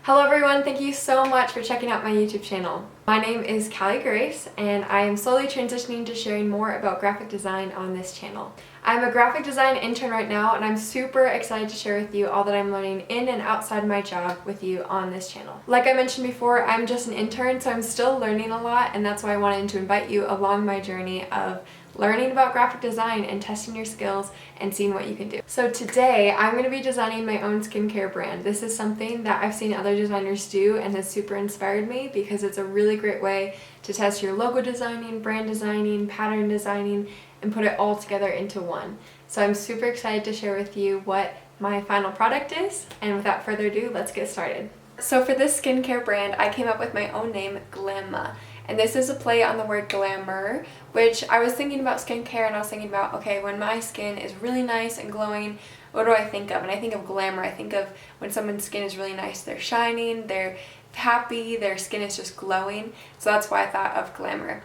Hello everyone, thank you so much for checking out my YouTube channel. My name is Callie Grace and I am slowly transitioning to sharing more about graphic design on this channel. I'm a graphic design intern right now and I'm super excited to share with you all that I'm learning in and outside my job with you on this channel. Like I mentioned before, I'm just an intern, so I'm still learning a lot, and that's why I wanted to invite you along my journey of learning about graphic design and testing your skills and seeing what you can do. So today I'm going to be designing my own skincare brand. This is something that I've seen other designers do and has super inspired me because it's a really great way to test your logo designing, brand designing, pattern designing, and put it all together into one. So I'm super excited to share with you what my final product is, and without further ado, let's get started. So for this skincare brand, I came up with my own name, Glamma. And this is a play on the word glamour, which I was thinking about skincare and I was thinking about, okay, when my skin is really nice and glowing, what do I think of? And I think of glamour. I think of when someone's skin is really nice, they're shining, they're happy, their skin is just glowing. So that's why I thought of glamour.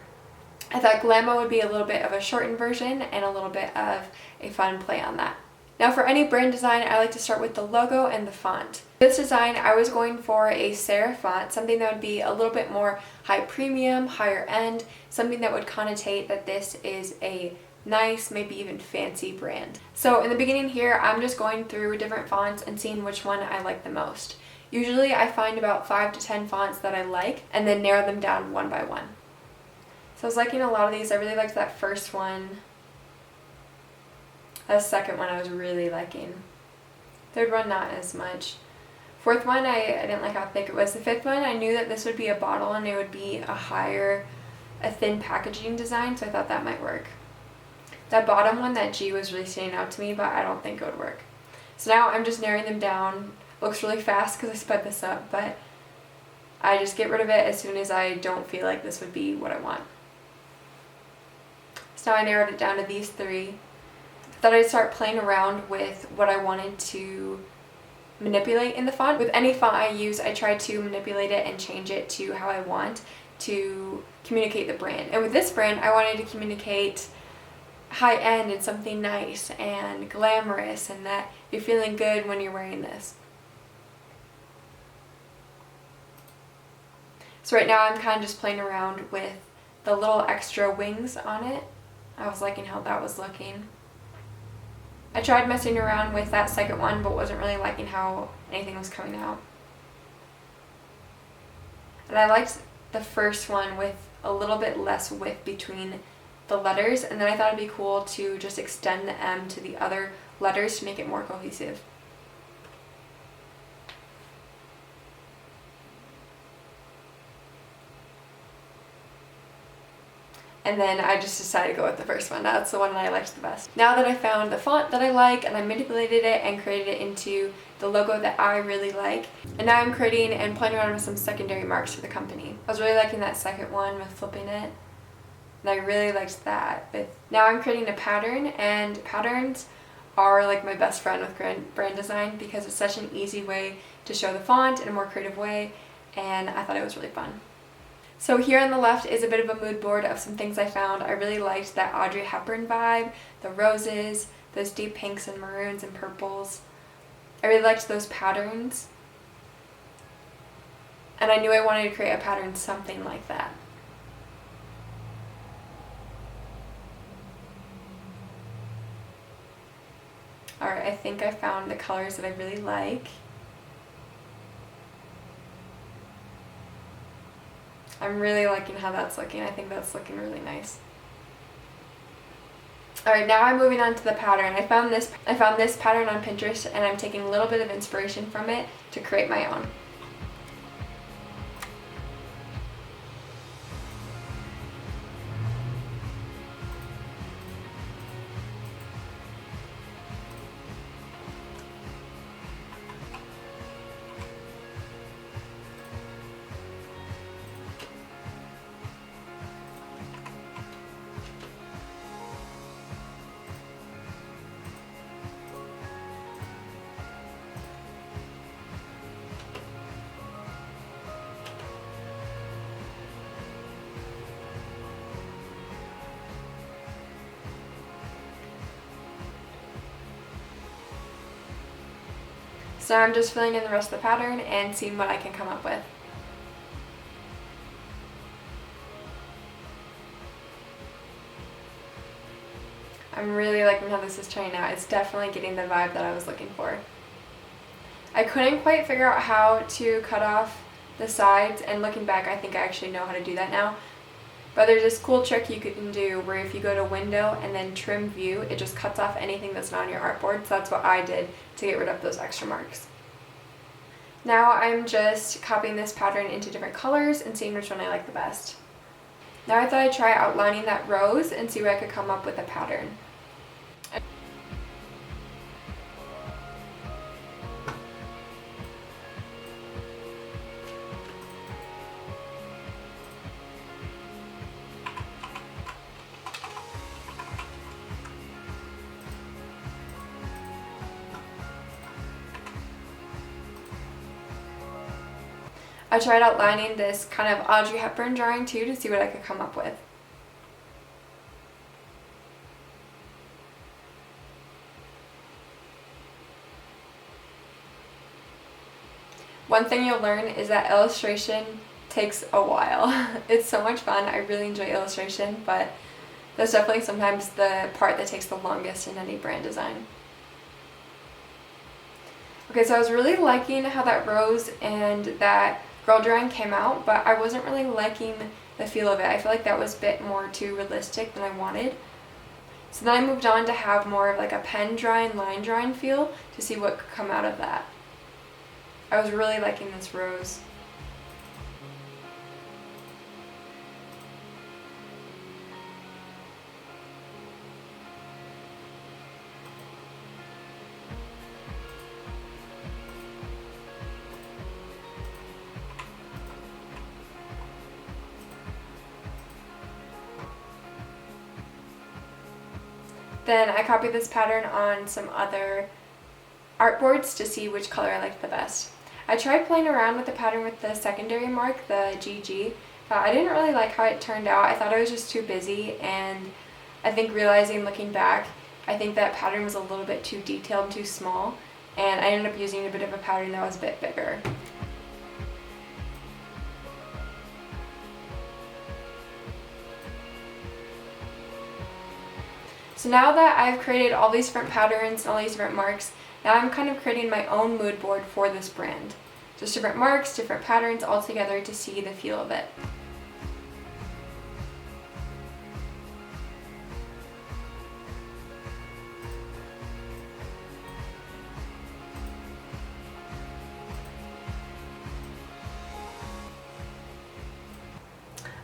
I thought Glamma would be a little bit of a shortened version and a little bit of a fun play on that. Now for any brand design, I like to start with the logo and the font. This design, I was going for a serif font, something that would be a little bit more high premium, higher end, something that would connotate that this is a nice, maybe even fancy brand. So in the beginning here, I'm just going through different fonts and seeing which one I like the most. Usually I find about 5 to 10 fonts that I like and then narrow them down one by one. So I was liking a lot of these. I really liked that first one. The second one I was really liking. Third one not as much. Fourth one I didn't like how thick it was. The fifth one I knew that this would be a bottle and it would be a thin packaging design, so I thought that might work. That bottom one, that G, was really standing out to me, but I don't think it would work. So now I'm just narrowing them down. Looks really fast because I sped this up, but I just get rid of it as soon as I don't feel like this would be what I want. So now I narrowed it down to these three. Thought I'd start playing around with what I wanted to manipulate in the font. With any font I use, I try to manipulate it and change it to how I want to communicate the brand. And with this brand, I wanted to communicate high end and something nice and glamorous, and that you're feeling good when you're wearing this. So right now I'm kind of just playing around with the little extra wings on it. I was liking how that was looking. I tried messing around with that second one, but wasn't really liking how anything was coming out. And I liked the first one with a little bit less width between the letters, and then I thought it'd be cool to just extend the M to the other letters to make it more cohesive. And then I just decided to go with the first one. That's the one that I liked the best. Now that I found the font that I like and I manipulated it and created it into the logo that I really like, and now I'm creating and playing around with some secondary marks for the company. I was really liking that second one with flipping it, and I really liked that. But now I'm creating a pattern, and patterns are like my best friend with brand design because it's such an easy way to show the font in a more creative way, and I thought it was really fun. So here on the left is a bit of a mood board of some things I found. I really liked that Audrey Hepburn vibe, the roses, those deep pinks and maroons and purples. I really liked those patterns. And I knew I wanted to create a pattern something like that. Alright, I think I found the colors that I really like. I'm really liking how that's looking. I think that's looking really nice. Alright, now I'm moving on to the pattern. I found this pattern on Pinterest, and I'm taking a little bit of inspiration from it to create my own. So now I'm just filling in the rest of the pattern and seeing what I can come up with. I'm really liking how this is turning out. It's definitely getting the vibe that I was looking for. I couldn't quite figure out how to cut off the sides, and looking back I think I actually know how to do that now. But there's this cool trick you can do where if you go to window and then trim view, it just cuts off anything that's not on your artboard. So that's what I did to get rid of those extra marks. Now I'm just copying this pattern into different colors and seeing which one I like the best. Now I thought I'd try outlining that rose and see what I could come up with a pattern. I tried outlining this kind of Audrey Hepburn drawing too to see what I could come up with. One thing you'll learn is that illustration takes a while. It's so much fun. I really enjoy illustration, but that's definitely sometimes the part that takes the longest in any brand design. Okay, so I was really liking how that rose and that girl drawing came out, but I wasn't really liking the feel of it. I feel like that was a bit more too realistic than I wanted. So then I moved on to have more of like a pen drawing, line drawing feel to see what could come out of that. I was really liking this rose. Then I copied this pattern on some other artboards to see which color I liked the best. I tried playing around with the pattern with the secondary mark, the GG, but I didn't really like how it turned out. I thought I was just too busy, and I think realizing looking back, I think that pattern was a little bit too detailed and too small, and I ended up using a bit of a pattern that was a bit bigger. So now that I've created all these different patterns and all these different marks, now I'm kind of creating my own mood board for this brand. Just different marks, different patterns all together to see the feel of it.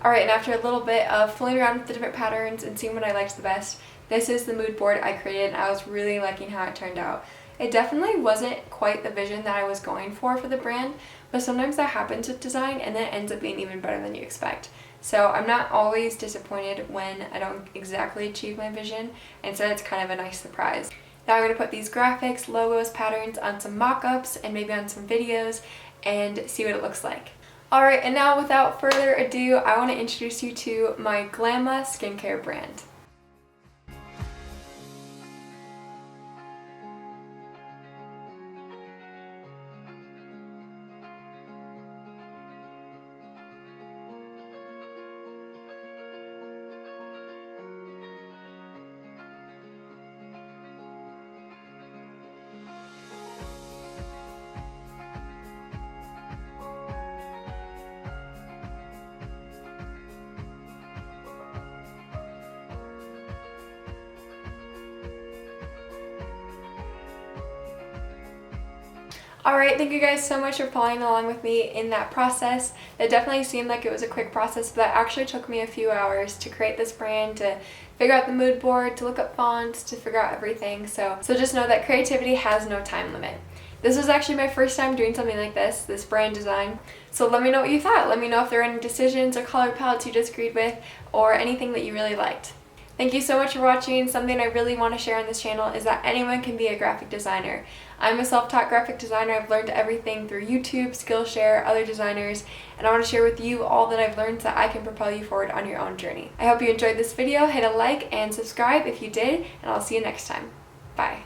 Alright, and after a little bit of fooling around with the different patterns and seeing what I liked the best, this is the mood board I created, and I was really liking how it turned out. It definitely wasn't quite the vision that I was going for the brand, but sometimes that happens with design and then it ends up being even better than you expect. So I'm not always disappointed when I don't exactly achieve my vision, and so it's kind of a nice surprise. Now I'm going to put these graphics, logos, patterns on some mock-ups and maybe on some videos and see what it looks like. Alright, and now without further ado, I want to introduce you to my Glamma skincare brand. Alright, thank you guys so much for following along with me in that process. It definitely seemed like it was a quick process, but it actually took me a few hours to create this brand, to figure out the mood board, to look up fonts, to figure out everything. So just know that creativity has no time limit. This was actually my first time doing something like this brand design. So let me know what you thought. Let me know if there were any decisions or color palettes you disagreed with, or anything that you really liked. Thank you so much for watching. Something I really want to share on this channel is that anyone can be a graphic designer. I'm a self-taught graphic designer. I've learned everything through YouTube, Skillshare, other designers, and I want to share with you all that I've learned so that I can propel you forward on your own journey. I hope you enjoyed this video. Hit a like and subscribe if you did, and I'll see you next time. Bye.